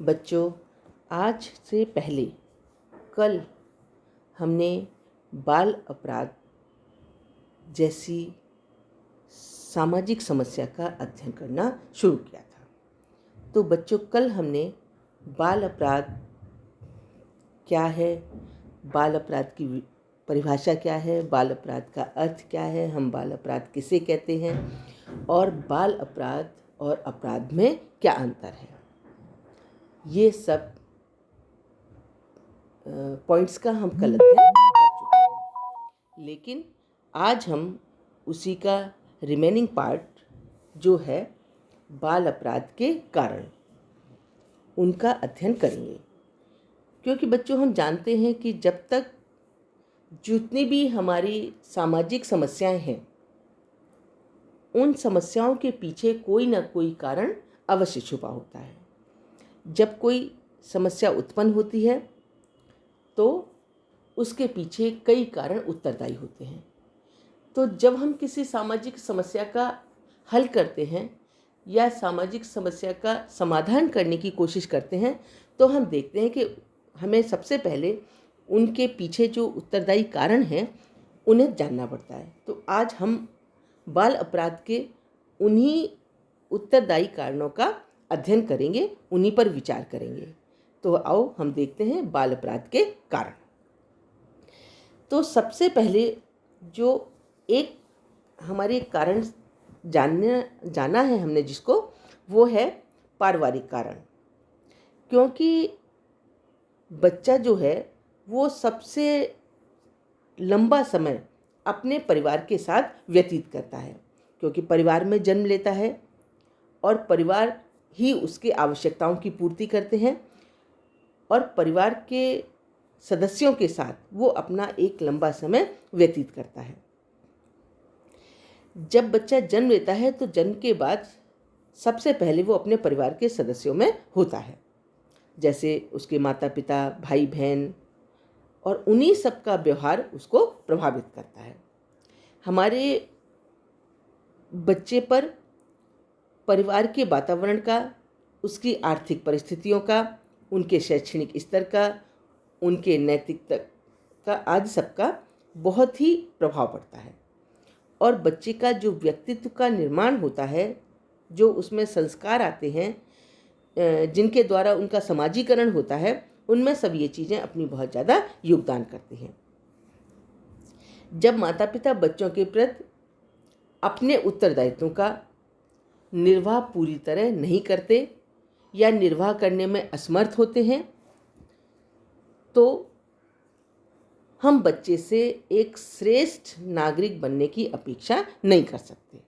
बच्चों, आज से पहले कल हमने बाल अपराध जैसी सामाजिक समस्या का अध्ययन करना शुरू किया था। तो बच्चों, कल हमने बाल अपराध क्या है, बाल अपराध की परिभाषा क्या है, बाल अपराध का अर्थ क्या है, हम बाल अपराध किसे कहते हैं और बाल अपराध और अपराध में क्या अंतर है, ये सब पॉइंट्स का हम कल अध्ययन कर चुके हैं। लेकिन आज हम उसी का रिमेनिंग पार्ट जो है बाल अपराध के कारण, उनका अध्ययन करेंगे। क्योंकि बच्चों, हम जानते हैं कि जब तक जितनी भी हमारी सामाजिक समस्याएं हैं, उन समस्याओं के पीछे कोई ना कोई कारण अवश्य छुपा होता है। जब कोई समस्या उत्पन्न होती है तो उसके पीछे कई कारण उत्तरदायी होते हैं। तो जब हम किसी सामाजिक समस्या का हल करते हैं या सामाजिक समस्या का समाधान करने की कोशिश करते हैं, तो हम देखते हैं कि हमें सबसे पहले उनके पीछे जो उत्तरदायी कारण हैं उन्हें जानना पड़ता है। तो आज हम बाल अपराध के उन्हीं उत्तरदायी कारणों का अध्ययन करेंगे, उन्हीं पर विचार करेंगे। तो आओ हम देखते हैं बाल अपराध के कारण। तो सबसे पहले जो एक हमारे कारण जाना है हमने जिसको, वो है पारिवारिक कारण। क्योंकि बच्चा जो है वो सबसे लंबा समय अपने परिवार के साथ व्यतीत करता है, क्योंकि परिवार में जन्म लेता है और परिवार ही उसके आवश्यकताओं की पूर्ति करते हैं और परिवार के सदस्यों के साथ वो अपना एक लंबा समय व्यतीत करता है। जब बच्चा जन्म लेता है तो जन्म के बाद सबसे पहले वो अपने परिवार के सदस्यों में होता है, जैसे उसके माता पिता, भाई बहन, और उन्हीं सब का व्यवहार उसको प्रभावित करता है। हमारे बच्चे पर परिवार के वातावरण का, उसकी आर्थिक परिस्थितियों का, उनके शैक्षणिक स्तर का, उनके नैतिकता का, आदि सब का बहुत ही प्रभाव पड़ता है। और बच्चे का जो व्यक्तित्व का निर्माण होता है, जो उसमें संस्कार आते हैं, जिनके द्वारा उनका समाजीकरण होता है, उनमें सब ये चीज़ें अपनी बहुत ज़्यादा योगदान करती हैं। जब माता पिता बच्चों के प्रति अपने उत्तरदायित्वों का निर्वाह पूरी तरह नहीं करते या निर्वाह करने में असमर्थ होते हैं, तो हम बच्चे से एक श्रेष्ठ नागरिक बनने की अपेक्षा नहीं कर सकते।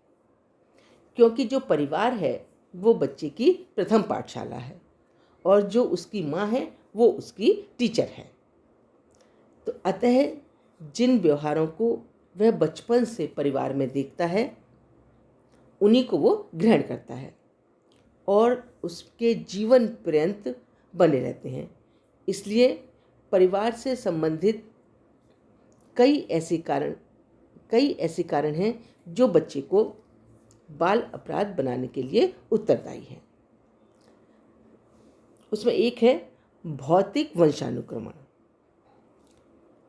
क्योंकि जो परिवार है वो बच्चे की प्रथम पाठशाला है और जो उसकी माँ है वो उसकी टीचर है। तो अतः जिन व्यवहारों को वह बचपन से परिवार में देखता है, उन्हीं को वो ग्रहण करता है और उसके जीवन पर्यंत बने रहते हैं। इसलिए परिवार से संबंधित कई ऐसे कारण हैं जो बच्चे को बाल अपराध बनाने के लिए उत्तरदायी हैं। उसमें एक है भौतिक वंशानुक्रमण।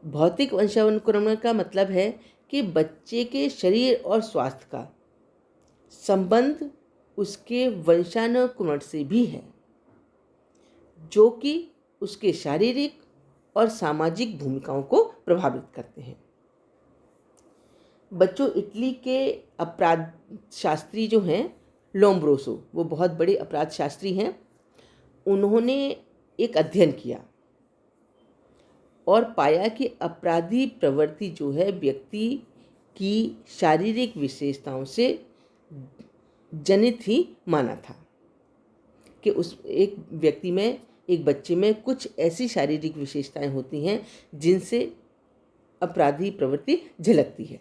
भौतिक वंशानुक्रमण का मतलब है कि बच्चे के शरीर और स्वास्थ्य का संबंध उसके वंशानुक्रमण से भी है, जो कि उसके शारीरिक और सामाजिक भूमिकाओं को प्रभावित करते हैं। बच्चों, इटली के अपराध शास्त्री जो हैं लोम्ब्रोसो, वो बहुत बड़े अपराध शास्त्री हैं। उन्होंने एक अध्ययन किया और पाया कि अपराधी प्रवृत्ति जो है व्यक्ति की शारीरिक विशेषताओं से जनित ही माना था, कि उस एक व्यक्ति में, एक बच्चे में कुछ ऐसी शारीरिक विशेषताएं होती हैं जिनसे अपराधी प्रवृत्ति झलकती है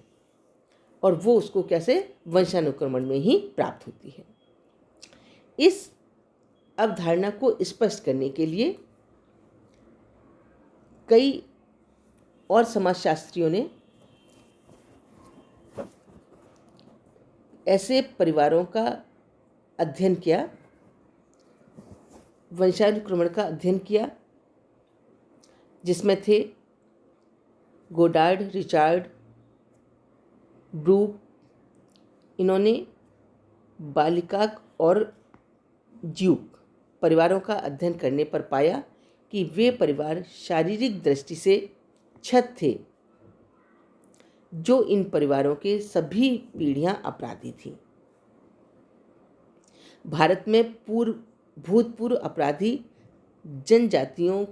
और वो उसको कैसे वंशानुक्रमण में ही प्राप्त होती है। इस अवधारणा को स्पष्ट करने के लिए कई और समाजशास्त्रियों ने ऐसे परिवारों का अध्ययन किया वंशानुक्रमण का अध्ययन किया, जिसमें थे गोडार्ड, रिचार्ड, ब्रूक। इन्होंने बालिकाक और ज्यूक परिवारों का अध्ययन करने पर पाया कि वे परिवार शारीरिक दृष्टि से छत थे, जो इन परिवारों के सभी पीढ़ियां अपराधी थी। भारत में भूतपूर्व अपराधी जनजातियों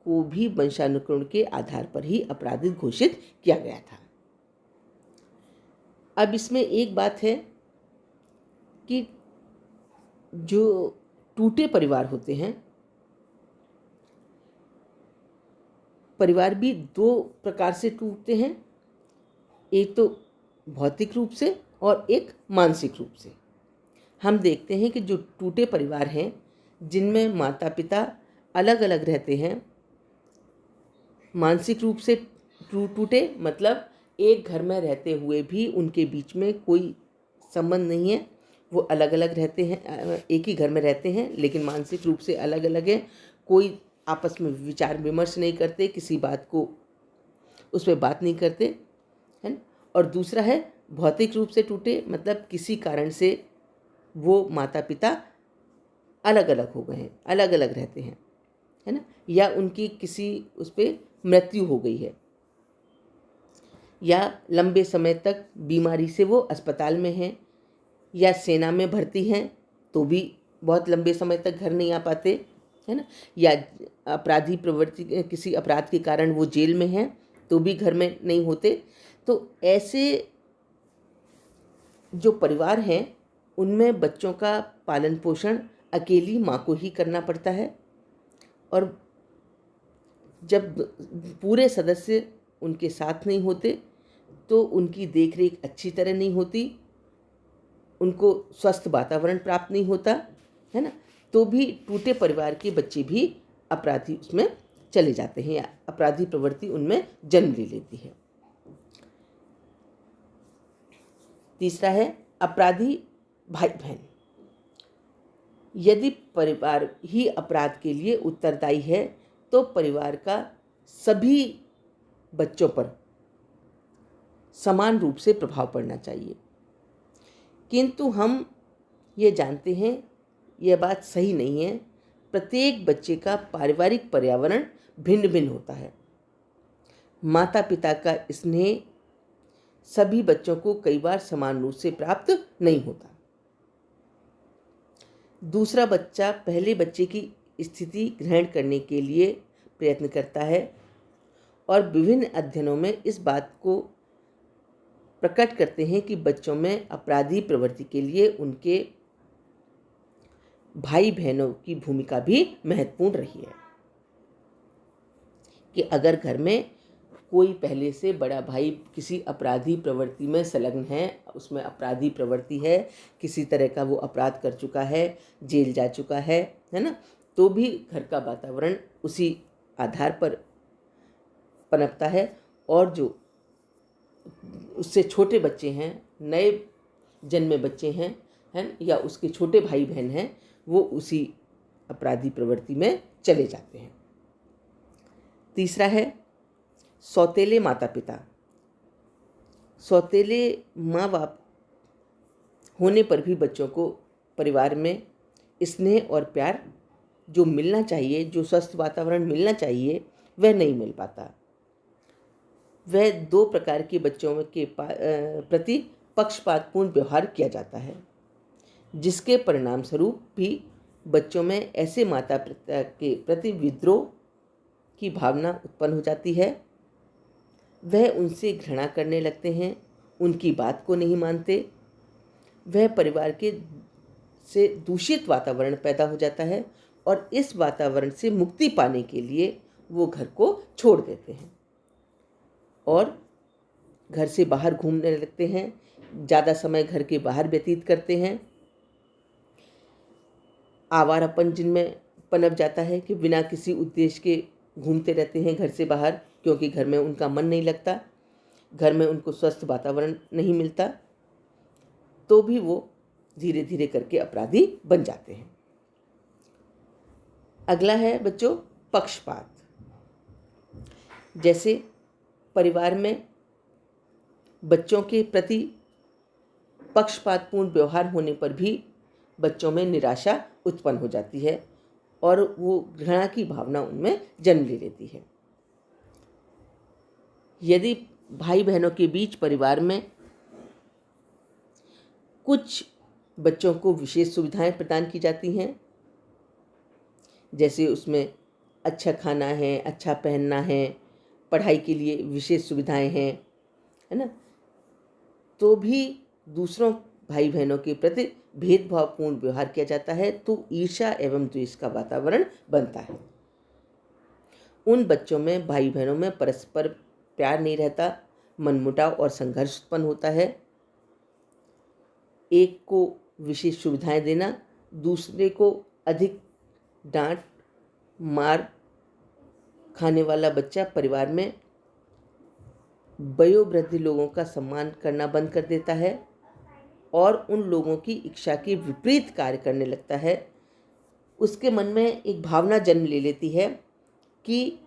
को भी वंशानुक्रमण के आधार पर ही अपराधी घोषित किया गया था। अब इसमें एक बात है कि जो टूटे परिवार होते हैं, परिवार भी दो प्रकार से टूटते हैं, एक तो भौतिक रूप से और एक मानसिक रूप से। हम देखते हैं कि जो टूटे परिवार हैं, जिनमें माता पिता अलग अलग रहते हैं, मानसिक रूप से टूटे मतलब एक घर में रहते हुए भी उनके बीच में कोई संबंध नहीं है, वो अलग अलग रहते हैं, एक ही घर में रहते हैं लेकिन मानसिक रूप से अलग अलग हैं, कोई आपस में विचार विमर्श नहीं करते, किसी बात को उस पर बात नहीं करते, है ना। और दूसरा है भौतिक रूप से टूटे, मतलब किसी कारण से वो माता पिता अलग अलग हो गए हैं, अलग अलग रहते हैं, है ना, या उनकी किसी उस पर मृत्यु हो गई है, या लंबे समय तक बीमारी से वो अस्पताल में हैं, या सेना में भर्ती हैं तो भी बहुत लंबे समय तक घर नहीं आ पाते, है ना, या अपराधी प्रवृत्ति किसी अपराध के कारण वो जेल में हैं तो भी घर में नहीं होते। तो ऐसे जो परिवार हैं उनमें बच्चों का पालन पोषण अकेली माँ को ही करना पड़ता है, और जब पूरे सदस्य उनके साथ नहीं होते तो उनकी देखरेख अच्छी तरह नहीं होती, उनको स्वस्थ वातावरण प्राप्त नहीं होता, है ना, तो भी टूटे परिवार के बच्चे भी अपराधी उसमें चले जाते हैं या अपराधी प्रवृत्ति उनमें जन्म ले लेती है। तीसरा है अपराधी भाई बहन। यदि परिवार ही अपराध के लिए उत्तरदायी है तो परिवार का सभी बच्चों पर समान रूप से प्रभाव पड़ना चाहिए, किंतु हम ये जानते हैं यह बात सही नहीं है। प्रत्येक बच्चे का पारिवारिक पर्यावरण भिन्न भिन्न होता है। माता पिता का स्नेह सभी बच्चों को कई बार समान रूप से प्राप्त नहीं होता। दूसरा बच्चा पहले बच्चे की स्थिति ग्रहण करने के लिए प्रयत्न करता है, और विभिन्न अध्ययनों में इस बात को प्रकट करते हैं कि बच्चों में अपराधी प्रवृत्ति के लिए उनके भाई बहनों की भूमिका भी महत्वपूर्ण रही है। कि अगर घर में कोई पहले से बड़ा भाई किसी अपराधी प्रवृत्ति में संलग्न है, उसमें अपराधी प्रवृत्ति है, किसी तरह का वो अपराध कर चुका है, जेल जा चुका है ना, तो भी घर का वातावरण उसी आधार पर पनपता है, और जो उससे छोटे बच्चे हैं, नए जन्मे बच्चे हैं, या उसके छोटे भाई बहन हैं, वो उसी अपराधी प्रवृत्ति में चले जाते हैं। तीसरा है सौतेले माता पिता। सौतेले माँ बाप होने पर भी बच्चों को परिवार में स्नेह और प्यार जो मिलना चाहिए, जो स्वस्थ वातावरण मिलना चाहिए, वह नहीं मिल पाता। वह दो प्रकार के बच्चों के प्रति पक्षपातपूर्ण व्यवहार किया जाता है, जिसके परिणाम स्वरूप भी बच्चों में ऐसे माता पिता के प्रति विद्रोह की भावना उत्पन्न हो जाती है। वह उनसे घृणा करने लगते हैं, उनकी बात को नहीं मानते। वह परिवार के से दूषित वातावरण पैदा हो जाता है, और इस वातावरण से मुक्ति पाने के लिए वो घर को छोड़ देते हैं और घर से बाहर घूमने लगते हैं, ज़्यादा समय घर के बाहर व्यतीत करते हैं। आवारापन जिनमें पनप जाता है कि बिना किसी उद्देश्य के घूमते रहते हैं घर से बाहर, क्योंकि घर में उनका मन नहीं लगता, घर में उनको स्वस्थ वातावरण नहीं मिलता, तो भी वो धीरे धीरे करके अपराधी बन जाते हैं। अगला है बच्चों पक्षपात। जैसे परिवार में बच्चों के प्रति पक्षपातपूर्ण व्यवहार होने पर भी बच्चों में निराशा उत्पन्न हो जाती है और वो घृणा की भावना उनमें जन्म ले लेती है। यदि भाई बहनों के बीच परिवार में कुछ बच्चों को विशेष सुविधाएं प्रदान की जाती हैं, जैसे उसमें अच्छा खाना है, अच्छा पहनना है, पढ़ाई के लिए विशेष सुविधाएं हैं, है ना, तो भी दूसरों भाई बहनों के प्रति भेदभावपूर्ण व्यवहार किया जाता है, तो ईर्ष्या एवं द्वेष का वातावरण बनता है। उन बच्चों में, भाई बहनों में परस्पर प्यार नहीं रहता, मनमुटाव और संघर्ष उत्पन्न होता है। एक को विशेष सुविधाएं देना, दूसरे को अधिक डांट मार खाने वाला बच्चा परिवार में वयोवृद्ध लोगों का सम्मान करना बंद कर देता है और उन लोगों की इच्छा के विपरीत कार्य करने लगता है। उसके मन में एक भावना जन्म ले लेती है कि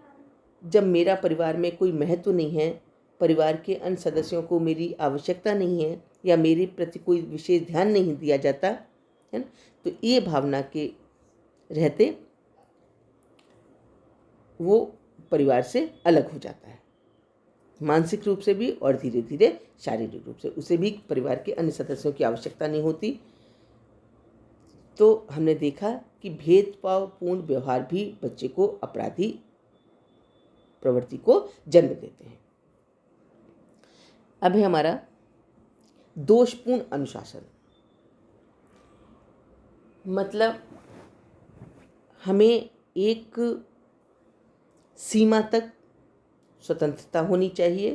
जब मेरा परिवार में कोई महत्व नहीं है, परिवार के अन्य सदस्यों को मेरी आवश्यकता नहीं है या मेरे प्रति कोई विशेष ध्यान नहीं दिया जाता है ना, तो ये भावना के रहते वो परिवार से अलग हो जाता है, मानसिक रूप से भी और धीरे धीरे शारीरिक रूप से। उसे भी परिवार के अन्य सदस्यों की आवश्यकता नहीं होती। तो हमने देखा कि भेदभावपूर्ण व्यवहार भी बच्चे को अपराधी प्रवृत्ति को जन्म देते हैं। अब है हमारा दोषपूर्ण अनुशासन। मतलब हमें एक सीमा तक स्वतंत्रता होनी चाहिए,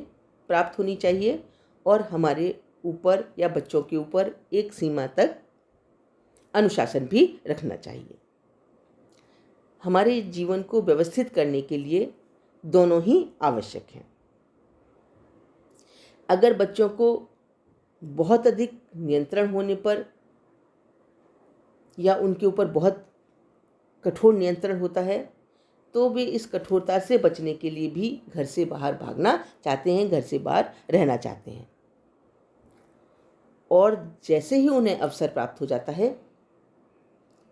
प्राप्त होनी चाहिए, और हमारे ऊपर या बच्चों के ऊपर एक सीमा तक अनुशासन भी रखना चाहिए। हमारे जीवन को व्यवस्थित करने के लिए दोनों ही आवश्यक हैं। अगर बच्चों को बहुत अधिक नियंत्रण होने पर या उनके ऊपर बहुत कठोर नियंत्रण होता है, तो वे इस कठोरता से बचने के लिए भी घर से बाहर भागना चाहते हैं, घर से बाहर रहना चाहते हैं। और जैसे ही उन्हें अवसर प्राप्त हो जाता है,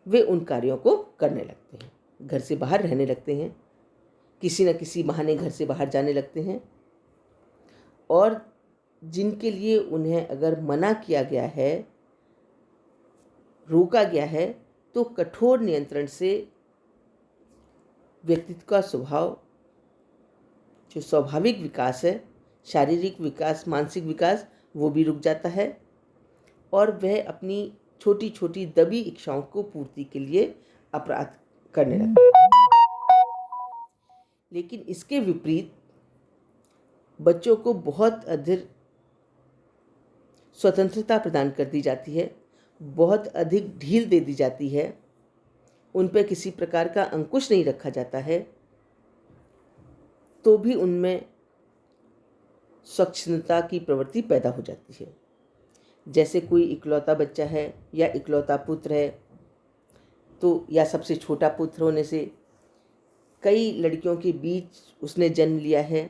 वे उन कार्यों को करने लगते हैं, घर से बाहर रहने लगते हैं, किसी न किसी बहाने घर से बाहर जाने लगते हैं। और जिनके लिए उन्हें अगर मना किया गया है, रोका गया है, तो कठोर नियंत्रण से व्यक्तित्व का स्वभाव, जो स्वाभाविक विकास है, शारीरिक विकास, मानसिक विकास, वो भी रुक जाता है और वह अपनी छोटी छोटी दबी इच्छाओं को पूर्ति के लिए अपराध करने लगता है। लेकिन इसके विपरीत बच्चों को बहुत अधिक स्वतंत्रता प्रदान कर दी जाती है, बहुत अधिक ढील दे दी जाती है, उन पर किसी प्रकार का अंकुश नहीं रखा जाता है, तो भी उनमें स्वच्छंदता की प्रवृत्ति पैदा हो जाती है। जैसे कोई इकलौता बच्चा है या इकलौता पुत्र है, तो या सबसे छोटा पुत्र होने से कई लड़कियों के बीच उसने जन्म लिया है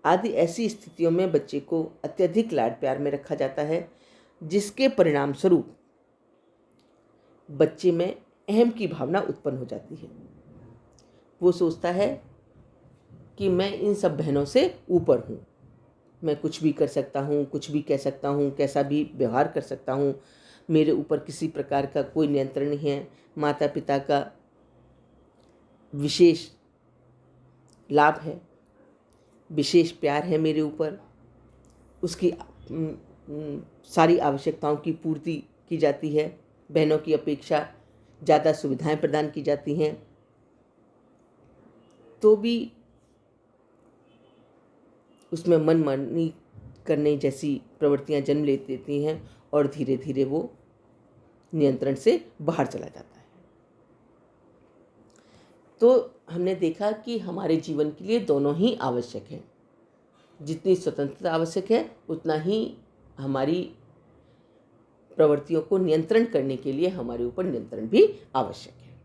आदि, ऐसी स्थितियों में बच्चे को अत्यधिक लाड प्यार में रखा जाता है, जिसके परिणाम स्वरूप बच्चे में अहम की भावना उत्पन्न हो जाती है। वो सोचता है कि मैं इन सब बहनों से ऊपर हूँ, मैं कुछ भी कर सकता हूँ, कुछ भी कह सकता हूँ, कैसा भी व्यवहार कर सकता हूँ, मेरे ऊपर किसी प्रकार का कोई नियंत्रण नहीं है, माता पिता का विशेष लाभ है, विशेष प्यार है मेरे ऊपर, उसकी सारी आवश्यकताओं की पूर्ति की जाती है, बहनों की अपेक्षा ज़्यादा सुविधाएं प्रदान की जाती हैं, तो भी उसमें मनमानी करने जैसी प्रवृत्तियां जन्म ले देती हैं और धीरे धीरे वो नियंत्रण से बाहर चला जाता है। तो हमने देखा कि हमारे जीवन के लिए दोनों ही आवश्यक हैं। जितनी स्वतंत्रता आवश्यक है, उतना ही हमारी प्रवृत्तियों को नियंत्रण करने के लिए हमारे ऊपर नियंत्रण भी आवश्यक है।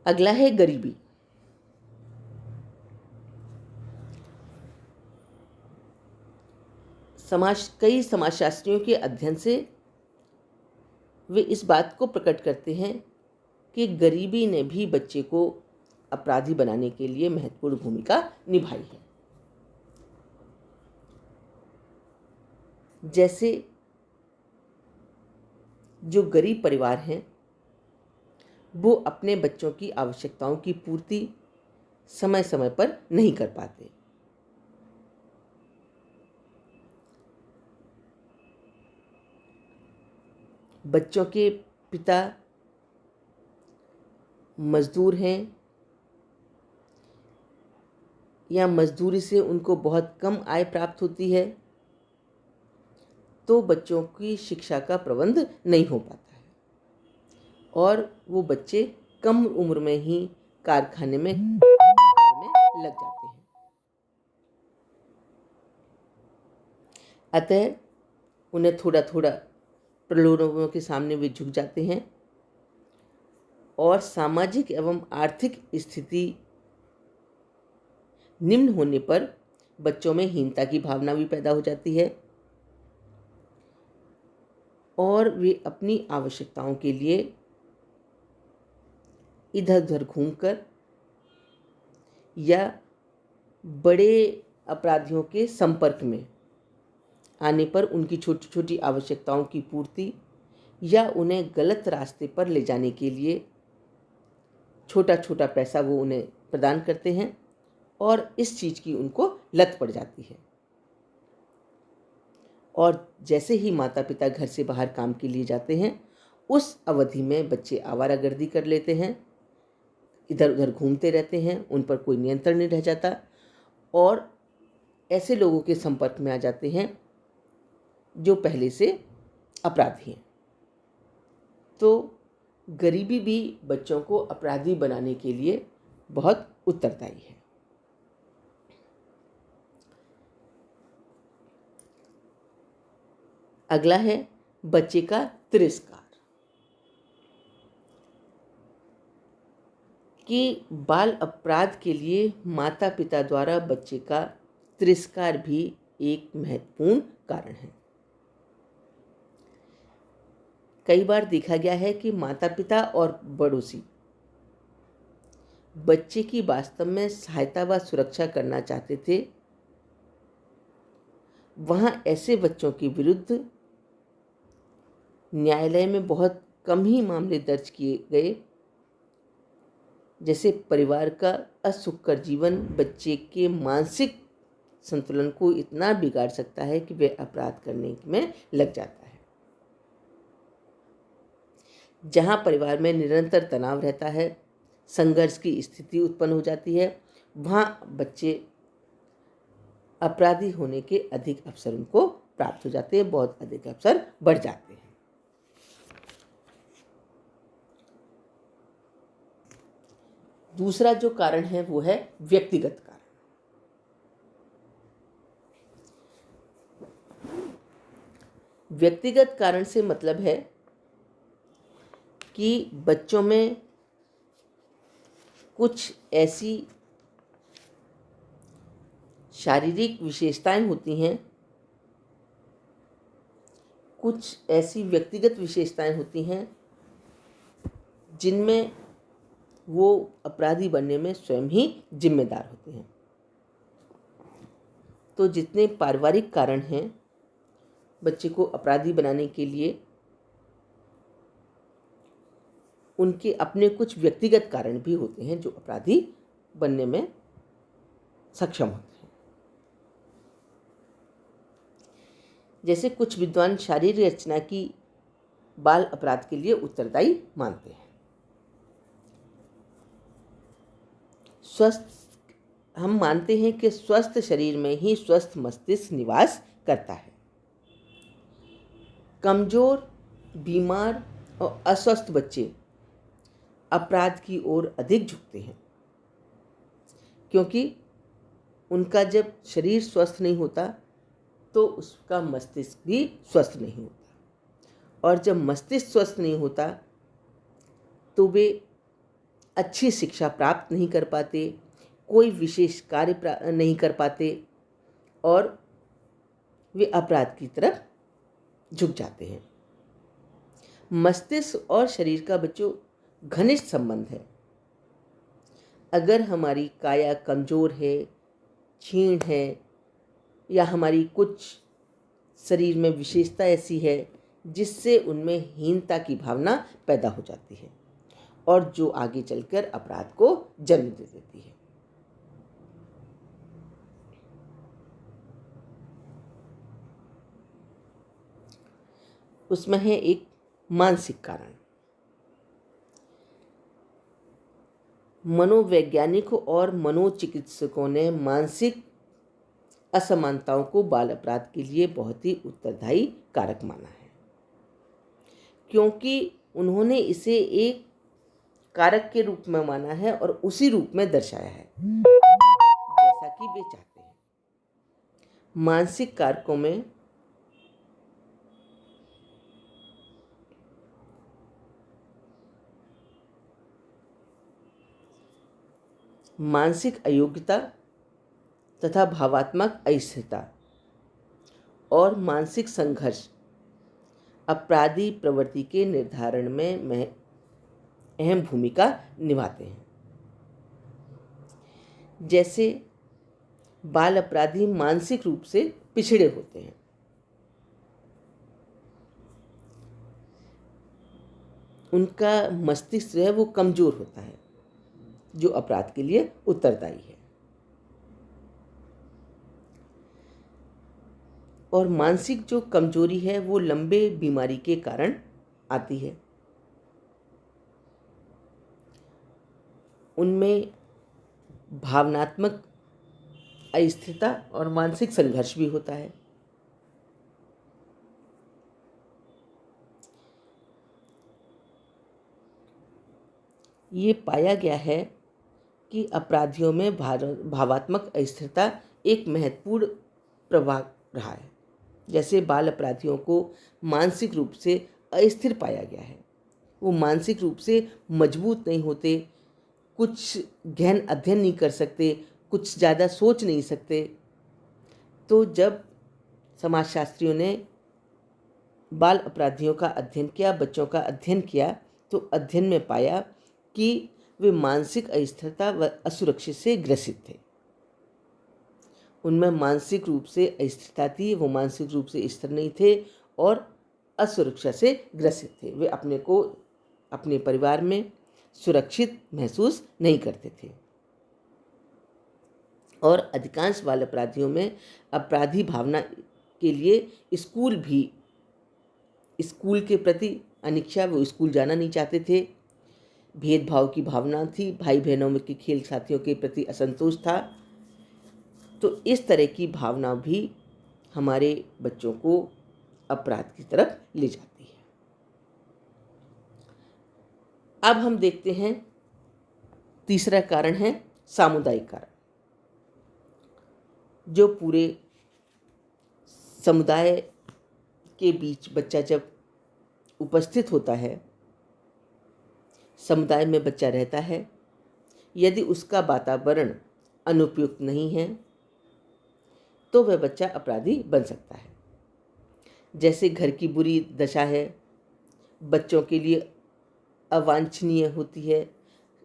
अगला है गरीबी। कई समाजशास्त्रियों के अध्ययन से वे इस बात को प्रकट करते हैं कि गरीबी ने भी बच्चे को अपराधी बनाने के लिए महत्वपूर्ण भूमिका निभाई है। जैसे जो गरीब परिवार हैं वो अपने बच्चों की आवश्यकताओं की पूर्ति समय समय पर नहीं कर पाते। बच्चों के पिता मजदूर हैं या मजदूरी से उनको बहुत कम आय प्राप्त होती है, तो बच्चों की शिक्षा का प्रबंध नहीं हो पाता है और वो बच्चे कम उम्र में ही कारखाने में लग जाते हैं। अतः उन्हें थोड़ा थोड़ा प्रलोभनों के सामने वे झुक जाते हैं और सामाजिक एवं आर्थिक स्थिति निम्न होने पर बच्चों में हीनता की भावना भी पैदा हो जाती है और वे अपनी आवश्यकताओं के लिए इधर उधर घूमकर या बड़े अपराधियों के संपर्क में आने पर उनकी छोटी छोटी आवश्यकताओं की पूर्ति या उन्हें गलत रास्ते पर ले जाने के लिए छोटा छोटा पैसा वो उन्हें प्रदान करते हैं और इस चीज़ की उनको लत पड़ जाती है। और जैसे ही माता पिता घर से बाहर काम के लिए जाते हैं उस अवधि में बच्चे आवारागर्दी कर लेते हैं, इधर उधर घूमते रहते हैं, उन पर कोई नियंत्रण नहीं रह जाता और ऐसे लोगों के संपर्क में आ जाते हैं जो पहले से अपराधी हैं। तो गरीबी भी बच्चों को अपराधी बनाने के लिए बहुत उत्तरदायी है। अगला है बच्चे का तिरस्कार। कि बाल अपराध के लिए माता पिता द्वारा बच्चे का तिरस्कार भी एक महत्वपूर्ण कारण है। कई बार देखा गया है कि माता पिता और पड़ोसी बच्चे की वास्तव में सहायता व सुरक्षा करना चाहते थे, वहाँ ऐसे बच्चों के विरुद्ध न्यायालय में बहुत कम ही मामले दर्ज किए गए। जैसे परिवार का असुखकर जीवन बच्चे के मानसिक संतुलन को इतना बिगाड़ सकता है कि वह अपराध करने में लग जाता है। जहाँ परिवार में निरंतर तनाव रहता है, संघर्ष की स्थिति उत्पन्न हो जाती है, वहाँ बच्चे अपराधी होने के अधिक अवसर उनको प्राप्त हो जाते हैं, बहुत अधिक अवसर बढ़ जाते हैं। दूसरा जो कारण है वो है व्यक्तिगत कारण। व्यक्तिगत कारण से मतलब है कि बच्चों में कुछ ऐसी शारीरिक विशेषताएं होती हैं, कुछ ऐसी व्यक्तिगत विशेषताएं होती हैं जिनमें वो अपराधी बनने में स्वयं ही जिम्मेदार होते हैं। तो जितने पारिवारिक कारण हैं बच्चे को अपराधी बनाने के लिए, उनके अपने कुछ व्यक्तिगत कारण भी होते हैं जो अपराधी बनने में सक्षम होते हैं। जैसे कुछ विद्वान शारीरिक रचना की बाल अपराध के लिए उत्तरदायी मानते हैं। हम मानते हैं कि स्वस्थ शरीर में ही स्वस्थ मस्तिष्क निवास करता है। कमजोर, बीमार और अस्वस्थ बच्चे अपराध की ओर अधिक झुकते हैं, क्योंकि उनका जब शरीर स्वस्थ नहीं होता तो उसका मस्तिष्क भी स्वस्थ नहीं होता, और जब मस्तिष्क स्वस्थ नहीं होता तो वे अच्छी शिक्षा प्राप्त नहीं कर पाते, कोई विशेष कार्य नहीं कर पाते और वे अपराध की तरफ झुक जाते हैं। मस्तिष्क और शरीर का बच्चों घनिष्ठ संबंध है। अगर हमारी काया कमज़ोर है, क्षीण है या हमारी कुछ शरीर में विशेषता ऐसी है जिससे उनमें हीनता की भावना पैदा हो जाती है और जो आगे चलकर अपराध को जन्म दे देती है। उसमें है एक मानसिक कारण। मनोवैज्ञानिकों और मनोचिकित्सकों ने मानसिक असमानताओं को बाल अपराध के लिए बहुत ही उत्तरदायी कारक माना है, क्योंकि उन्होंने इसे एक कारक के रूप में माना है और उसी रूप में दर्शाया है जैसा कि वे चाहते हैं। मानसिक कारकों में मानसिक अयोग्यता तथा भावात्मक अस्थिरता और मानसिक संघर्ष अपराधी प्रवृत्ति के निर्धारण में अहम भूमिका निभाते हैं। जैसे बाल अपराधी मानसिक रूप से पिछड़े होते हैं, उनका मस्तिष्क जो है वो कमज़ोर होता है जो अपराध के लिए उत्तरदायी है। और मानसिक जो कमजोरी है वो लंबे बीमारी के कारण आती है। उनमें भावनात्मक अस्थिरता और मानसिक संघर्ष भी होता है। ये पाया गया है कि अपराधियों में भावात्मक अस्थिरता एक महत्वपूर्ण प्रभाव रहा है। जैसे बाल अपराधियों को मानसिक रूप से अस्थिर पाया गया है, वो मानसिक रूप से मजबूत नहीं होते, कुछ गहन अध्ययन नहीं कर सकते, कुछ ज़्यादा सोच नहीं सकते। तो जब समाजशास्त्रियों ने बाल अपराधियों का अध्ययन किया, बच्चों का अध्ययन किया, तो अध्ययन में पाया कि वे मानसिक अस्थिरता व असुरक्षित से ग्रसित थे। उनमें मानसिक रूप से अस्थिरता थी, वो मानसिक रूप से स्थिर नहीं थे और असुरक्षा से ग्रसित थे। वे अपने को अपने परिवार में सुरक्षित महसूस नहीं करते थे। और अधिकांश बाल अपराधियों में अपराधी भावना के लिए स्कूल के प्रति अनिच्छा, वो स्कूल जाना नहीं चाहते थे। भेदभाव की भावना थी, भाई बहनों में के खेल साथियों के प्रति असंतोष था। तो इस तरह की भावना भी हमारे बच्चों को अपराध की तरफ ले जाती है। अब हम देखते हैं तीसरा कारण है सामुदायिक कारण। जो पूरे समुदाय के बीच बच्चा जब उपस्थित होता है, समुदाय में बच्चा रहता है, यदि उसका वातावरण अनुपयुक्त नहीं है तो वह बच्चा अपराधी बन सकता है। जैसे घर की बुरी दशा है, बच्चों के लिए अवांछनीय होती है,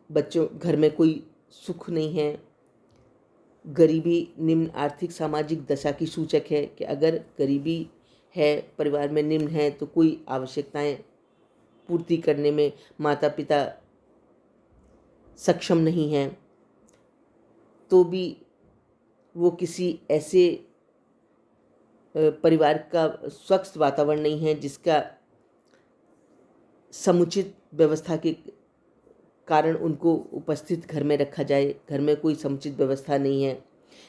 बच्चों घर में कोई सुख नहीं है, गरीबी निम्न आर्थिक सामाजिक दशा की सूचक है कि अगर गरीबी है, परिवार में निम्न है, तो कोई आवश्यकताएं पूर्ति करने में माता पिता सक्षम नहीं हैं, तो भी वो किसी ऐसे परिवार का स्वच्छ वातावरण नहीं है जिसका समुचित व्यवस्था के कारण उनको उपस्थित घर में रखा जाए। घर में कोई समुचित व्यवस्था नहीं है,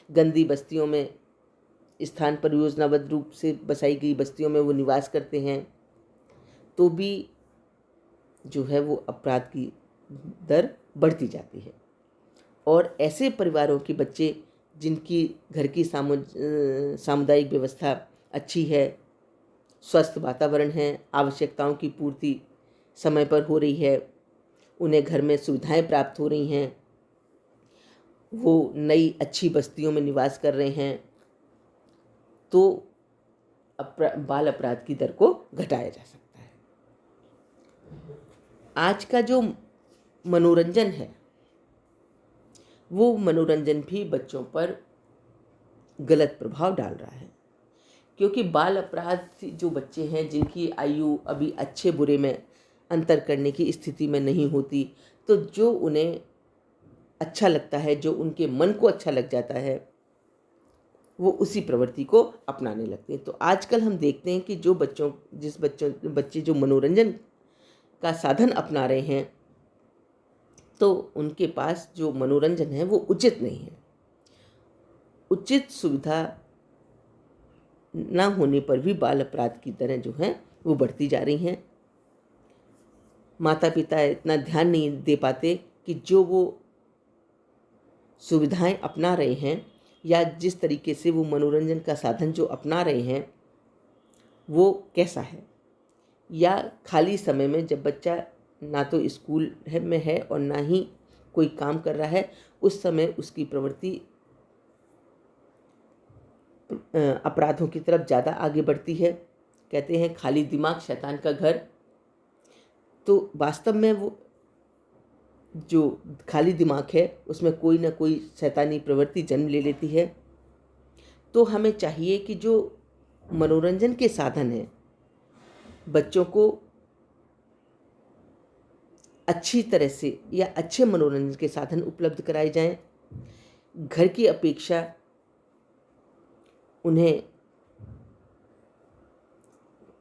गंदी बस्तियों में, स्थान पर योजनाबद्ध रूप से बसाई गई बस्तियों में वो निवास करते हैं, तो भी जो है वो अपराध की दर बढ़ती जाती है। और ऐसे परिवारों के बच्चे जिनकी घर की सामुदायिक व्यवस्था अच्छी है, स्वस्थ वातावरण है, आवश्यकताओं की पूर्ति समय पर हो रही है उन्हें घर में सुविधाएं प्राप्त हो रही हैं, वो नई अच्छी बस्तियों में निवास कर रहे हैं, तो बाल अपराध की दर को घटाया जा सकता है। आज का जो मनोरंजन है, वो मनोरंजन भी बच्चों पर गलत प्रभाव डाल रहा है, क्योंकि बाल अपराध जो बच्चे हैं जिनकी आयु अभी अच्छे बुरे में अंतर करने की स्थिति में नहीं होती, तो जो उन्हें अच्छा लगता है, जो उनके मन को अच्छा लग जाता है, वो उसी प्रवृत्ति को अपनाने लगते हैं। तो आजकल हम देखते हैं कि बच्चे जो मनोरंजन का साधन अपना रहे हैं, तो उनके पास जो मनोरंजन है वो उचित नहीं है। उचित सुविधा ना होने पर भी बाल अपराध की दरें जो हैं वो बढ़ती जा रही हैं। माता पिता इतना ध्यान नहीं दे पाते कि जो वो सुविधाएं अपना रहे हैं या जिस तरीके से वो मनोरंजन का साधन जो अपना रहे हैं वो कैसा है, या खाली समय में जब बच्चा ना तो स्कूल में है और ना ही कोई काम कर रहा है, उस समय उसकी प्रवृत्ति अपराधों की तरफ ज़्यादा आगे बढ़ती है। कहते हैं खाली दिमाग शैतान का घर। तो वास्तव में वो जो खाली दिमाग है उसमें कोई ना कोई शैतानी प्रवृत्ति जन्म ले लेती है। तो हमें चाहिए कि जो मनोरंजन के साधन हैं बच्चों को अच्छी तरह से या अच्छे मनोरंजन के साधन उपलब्ध कराए जाएं। घर की अपेक्षा उन्हें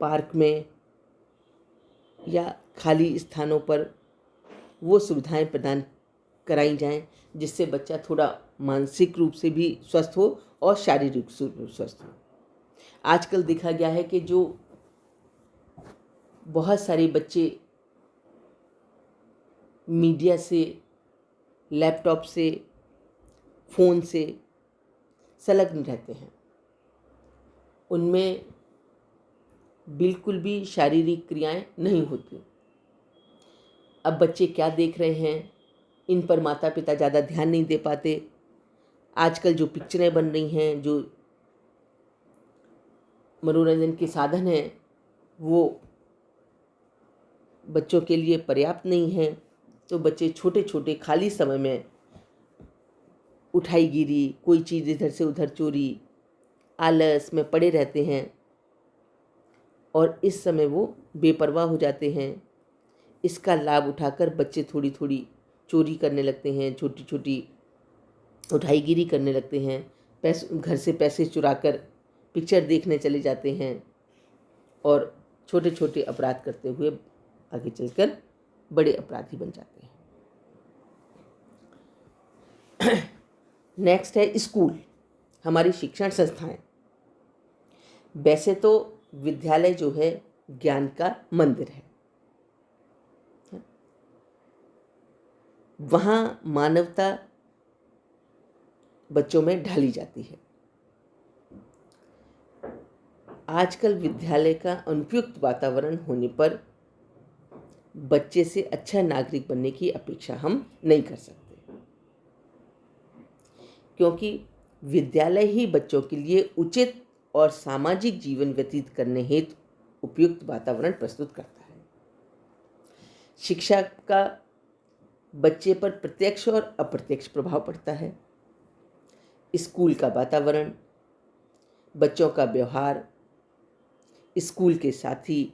पार्क में या खाली स्थानों पर वो सुविधाएं प्रदान कराई जाएं जिससे बच्चा थोड़ा मानसिक रूप से भी स्वस्थ हो और शारीरिक रूप से स्वस्थ हो। आजकल देखा गया है कि जो बहुत सारे बच्चे मीडिया से, लैपटॉप से, फ़ोन से संलग्न रहते हैं, उनमें बिल्कुल भी शारीरिक क्रियाएं नहीं होती। अब बच्चे क्या देख रहे हैं इन पर माता पिता ज़्यादा ध्यान नहीं दे पाते। आजकल जो पिक्चरें बन रही हैं, जो मनोरंजन के साधन हैं, वो बच्चों के लिए पर्याप्त नहीं हैं। तो बच्चे छोटे छोटे खाली समय में उठाईगिरी, कोई चीज़ इधर से उधर चोरी, आलस में पड़े रहते हैं और इस समय वो बेपरवाह हो जाते हैं। इसका लाभ उठाकर बच्चे थोड़ी थोड़ी चोरी करने लगते हैं, छोटी छोटी उठाईगिरी करने लगते हैं, घर से पैसे चुराकर पिक्चर देखने चले जाते हैं और छोटे छोटे अपराध करते हुए आगे चलकर बड़े अपराधी बन जाते हैं। नेक्स्ट है स्कूल, हमारी शिक्षण संस्थाएं। वैसे तो विद्यालय जो है ज्ञान का मंदिर है, वहाँ मानवता बच्चों में ढाली जाती है। आजकल विद्यालय का अनुपयुक्त वातावरण होने पर बच्चे से अच्छा नागरिक बनने की अपेक्षा हम नहीं कर सकते, क्योंकि विद्यालय ही बच्चों के लिए उचित और सामाजिक जीवन व्यतीत करने हेतु उपयुक्त वातावरण प्रस्तुत करता है। शिक्षा का बच्चे पर प्रत्यक्ष और अप्रत्यक्ष प्रभाव पड़ता है। स्कूल का वातावरण, बच्चों का व्यवहार, स्कूल के साथी,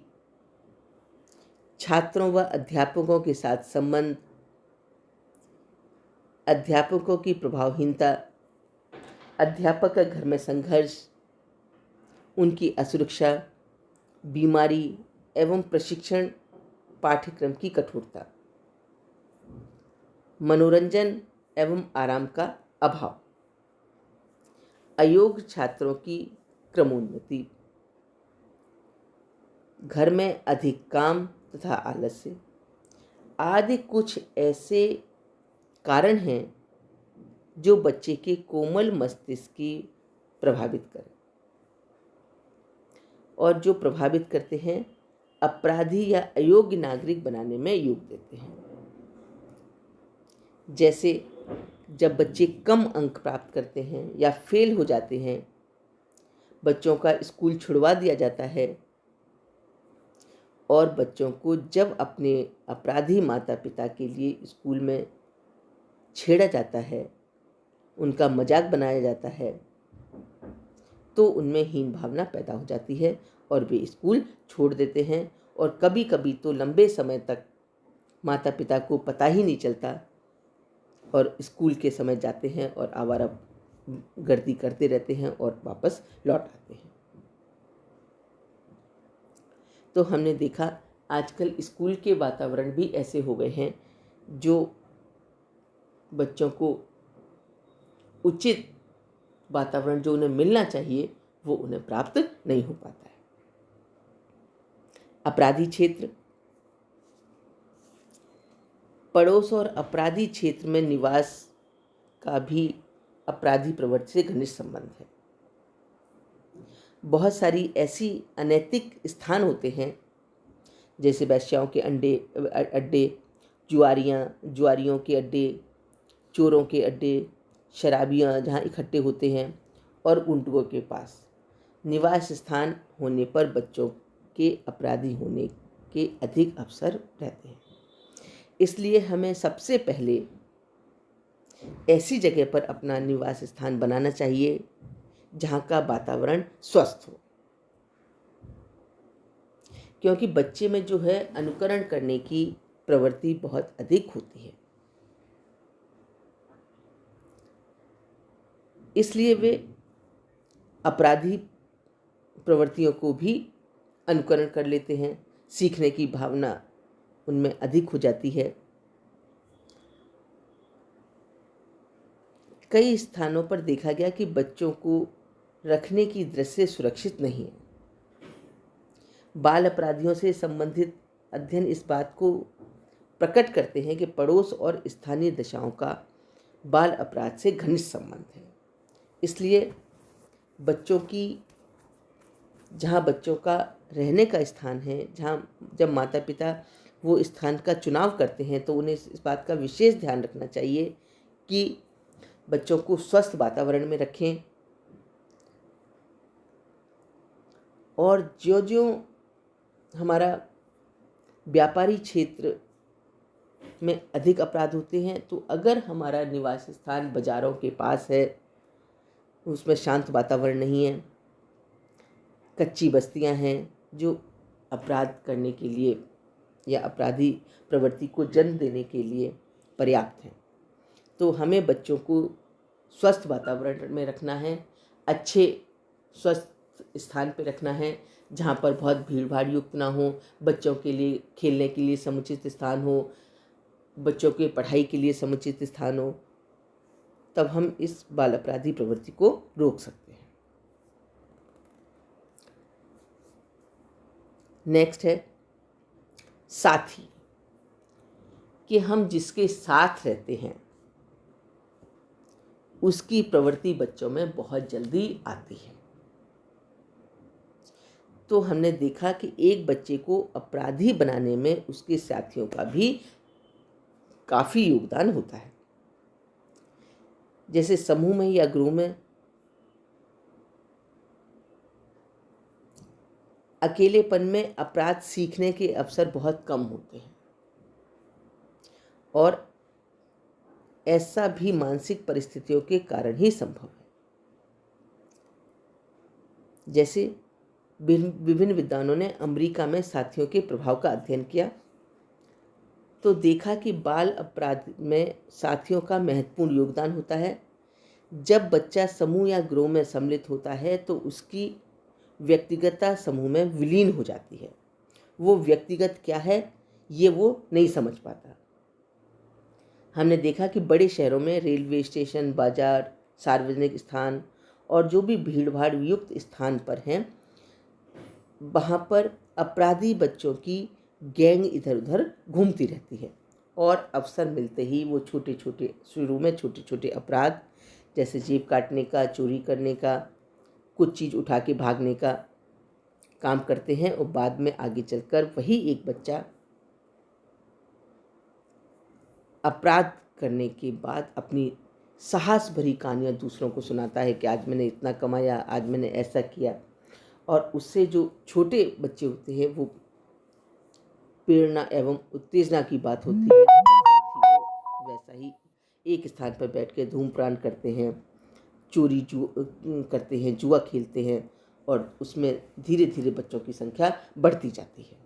छात्रों व अध्यापकों के साथ संबंध, अध्यापकों की प्रभावहीनता, अध्यापक का घर में संघर्ष, उनकी असुरक्षा, बीमारी एवं प्रशिक्षण पाठ्यक्रम की कठोरता, मनोरंजन एवं आराम का अभाव, अयोग्य छात्रों की क्रमोन्नति, घर में अधिक काम तथा आलस्य आदि कुछ ऐसे कारण हैं जो बच्चे के कोमल मस्तिष्क की प्रभावित करें और जो प्रभावित करते हैं अपराधी या अयोग्य नागरिक बनाने में योग देते हैं। जैसे जब बच्चे कम अंक प्राप्त करते हैं या फेल हो जाते हैं, बच्चों का स्कूल छुड़वा दिया जाता है और बच्चों को जब अपने अपराधी माता पिता के लिए स्कूल में छेड़ा जाता है, उनका मजाक बनाया जाता है, तो उनमें हीन भावना पैदा हो जाती है और वे स्कूल छोड़ देते हैं। और कभी कभी तो लंबे समय तक माता पिता को पता ही नहीं चलता और स्कूल के समय जाते हैं और आवारा गर्दी करते रहते हैं और वापस लौट आते हैं। तो हमने देखा आजकल स्कूल के वातावरण भी ऐसे हो गए हैं जो बच्चों को उचित वातावरण जो उन्हें मिलना चाहिए वो उन्हें प्राप्त नहीं हो पाता है। अपराधी क्षेत्र, पड़ोस और अपराधी क्षेत्र में निवास का भी अपराधी प्रवृत्ति से घनिष्ठ संबंध है। बहुत सारी ऐसी अनैतिक स्थान होते हैं जैसे वेश्याओं के अड्डे, जुआरियों के अड्डे, चोरों के अड्डे, शराबियाँ जहाँ इकट्ठे होते हैं और गुंडों के पास निवास स्थान होने पर बच्चों के अपराधी होने के अधिक अवसर रहते हैं। इसलिए हमें सबसे पहले ऐसी जगह पर अपना निवास स्थान बनाना चाहिए जहाँ का वातावरण स्वस्थ हो, क्योंकि बच्चे में जो है अनुकरण करने की प्रवृत्ति बहुत अधिक होती है। इसलिए वे अपराधी प्रवृत्तियों को भी अनुकरण कर लेते हैं, सीखने की भावना उनमें अधिक हो जाती है। कई स्थानों पर देखा गया कि बच्चों को रखने की दृष्टि सुरक्षित नहीं है। बाल अपराधियों से संबंधित अध्ययन इस बात को प्रकट करते हैं कि पड़ोस और स्थानीय दशाओं का बाल अपराध से घनिष्ठ संबंध है। इसलिए बच्चों की जहाँ बच्चों का रहने का स्थान है, जहाँ जब माता पिता वो स्थान का चुनाव करते हैं तो उन्हें इस बात का विशेष ध्यान रखना चाहिए कि बच्चों को स्वस्थ वातावरण में रखें। और जो जो हमारा व्यापारी क्षेत्र में अधिक अपराध होते हैं, तो अगर हमारा निवास स्थान बाज़ारों के पास है, उसमें शांत वातावरण नहीं है, कच्ची बस्तियां हैं जो अपराध करने के लिए या अपराधी प्रवृत्ति को जन्म देने के लिए पर्याप्त हैं, तो हमें बच्चों को स्वस्थ वातावरण में रखना है, अच्छे स्वस्थ स्थान पर रखना है जहाँ पर बहुत भीड़ भाड़ युक्त ना हो, बच्चों के लिए खेलने के लिए समुचित स्थान हो, बच्चों के पढ़ाई के लिए समुचित स्थान हो, तब हम इस बाल अपराधी प्रवृत्ति को रोक सकते हैं। नेक्स्ट है साथी, कि हम जिसके साथ रहते हैं उसकी प्रवृत्ति बच्चों में बहुत जल्दी आती है। तो हमने देखा कि एक बच्चे को अपराधी बनाने में उसके साथियों का भी काफ़ी योगदान होता है। जैसे समूह में या ग्रुप में अकेलेपन में अपराध सीखने के अवसर बहुत कम होते हैं और ऐसा भी मानसिक परिस्थितियों के कारण ही संभव है। जैसे विभिन्न विद्वानों ने अमेरिका में साथियों के प्रभाव का अध्ययन किया तो देखा कि बाल अपराध में साथियों का महत्वपूर्ण योगदान होता है। जब बच्चा समूह या ग्रोह में सम्मिलित होता है तो उसकी व्यक्तिगतता समूह में विलीन हो जाती है। वो व्यक्तिगत क्या है ये वो नहीं समझ पाता। हमने देखा कि बड़े शहरों में रेलवे स्टेशन, बाजार, सार्वजनिक स्थान और जो भी भीड़ भाड़ युक्त स्थान पर हैं, वहाँ पर अपराधी बच्चों की गैंग इधर उधर घूमती रहती है और अवसर मिलते ही वो शुरू में छोटे छोटे अपराध जैसे जेब काटने का, चोरी करने का, कुछ चीज़ उठा के भागने का काम करते हैं और बाद में आगे चलकर वही एक बच्चा अपराध करने के बाद अपनी साहस भरी कहानियाँ दूसरों को सुनाता है कि आज मैंने इतना कमाया, आज मैंने ऐसा किया, और उससे जो छोटे बच्चे होते हैं वो प्रेरणा एवं उत्तेजना की बात होती है, साथ ही वो वैसा ही एक स्थान पर बैठ के धूम्रपान करते हैं, करते हैं, जुआ खेलते हैं, और उसमें धीरे धीरे बच्चों की संख्या बढ़ती जाती है।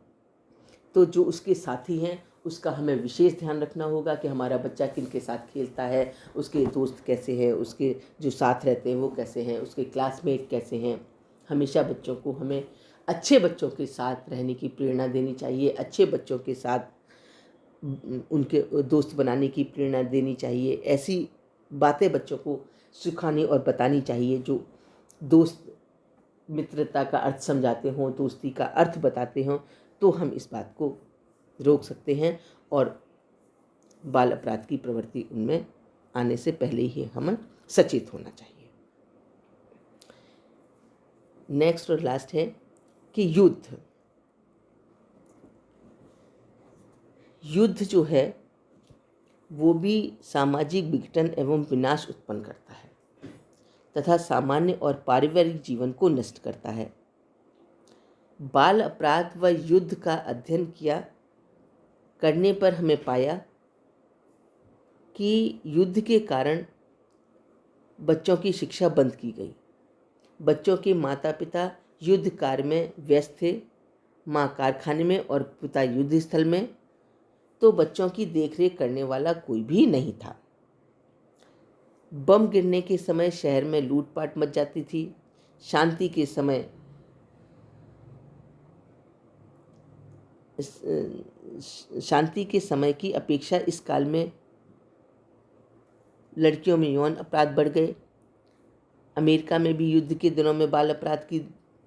तो जो उसके साथी हैं उसका हमें विशेष ध्यान रखना होगा कि हमारा बच्चा किन के साथ खेलता है, उसके दोस्त कैसे हैं, उसके जो साथ रहते हैं वो कैसे हैं, उसके क्लासमेट कैसे हैं। हमेशा बच्चों को हमें अच्छे बच्चों के साथ रहने की प्रेरणा देनी चाहिए, अच्छे बच्चों के साथ उनके दोस्त बनाने की प्रेरणा देनी चाहिए। ऐसी बातें बच्चों को सिखानी और बतानी चाहिए जो दोस्त मित्रता का अर्थ समझाते हों, दोस्ती का अर्थ बताते हों, तो हम इस बात को रोक सकते हैं और बाल अपराध की प्रवृत्ति उनमें आने से पहले ही हमें सचेत होना चाहिए। नेक्स्ट और लास्ट है कि युद्ध जो है वो भी सामाजिक विघटन एवं विनाश उत्पन्न करता है तथा सामान्य और पारिवारिक जीवन को नष्ट करता है। बाल अपराध व युद्ध का अध्ययन करने पर हमें पाया कि युद्ध के कारण बच्चों की शिक्षा बंद की गई। बच्चों के माता पिता युद्ध कार्य में व्यस्त थे, माँ कारखाने में और पिता युद्ध स्थल में, तो बच्चों की देखरेख करने वाला कोई भी नहीं था। बम गिरने के समय शहर में लूटपाट मच जाती थी। शांति के समय की अपेक्षा इस काल में लड़कियों में यौन अपराध बढ़ गए। अमेरिका में भी युद्ध के दिनों में बाल अपराध की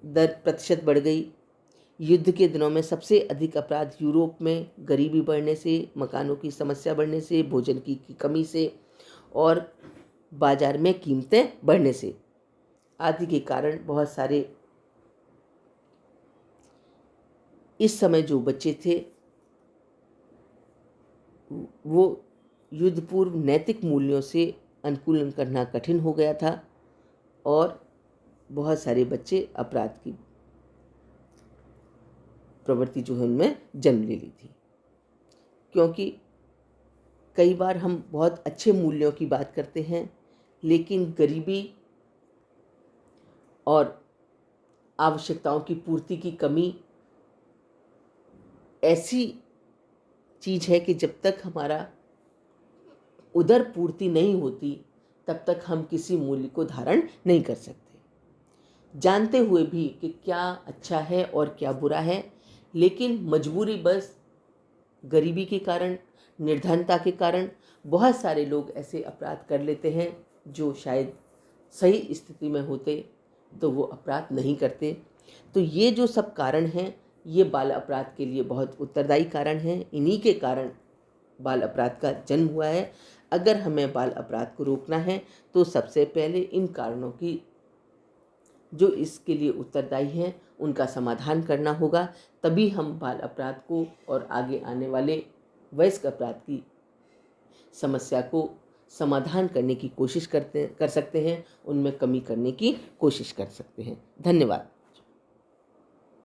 दर प्रतिशत बढ़ गई। युद्ध के दिनों में सबसे अधिक अपराध यूरोप में गरीबी बढ़ने से, मकानों की समस्या बढ़ने से, भोजन की कमी से और बाजार में कीमतें बढ़ने से आदि के कारण बहुत सारे इस समय जो बच्चे थे वो युद्ध पूर्व नैतिक मूल्यों से अनुकूलन करना कठिन हो गया था और बहुत सारे बच्चे अपराध की प्रवृत्ति जो है उनमें जन्म ले ली थी। क्योंकि कई बार हम बहुत अच्छे मूल्यों की बात करते हैं, लेकिन गरीबी और आवश्यकताओं की पूर्ति की कमी ऐसी चीज़ है कि जब तक हमारा उदर पूर्ति नहीं होती तब तक हम किसी मूल्य को धारण नहीं कर सकते, जानते हुए भी कि क्या अच्छा है और क्या बुरा है। लेकिन मजबूरी बस गरीबी के कारण, निर्धनता के कारण बहुत सारे लोग ऐसे अपराध कर लेते हैं जो शायद सही स्थिति में होते तो वो अपराध नहीं करते। तो ये जो सब कारण हैं ये बाल अपराध के लिए बहुत उत्तरदायी कारण हैं। इन्हीं के कारण बाल अपराध का जन्म हुआ है। अगर हमें बाल अपराध को रोकना है तो सबसे पहले इन कारणों की जो इसके लिए उत्तरदायी हैं उनका समाधान करना होगा, तभी हम बाल अपराध को और आगे आने वाले वयस्क अपराध की समस्या को समाधान करने की कोशिश कर सकते हैं, उनमें कमी करने की कोशिश कर सकते हैं। धन्यवाद।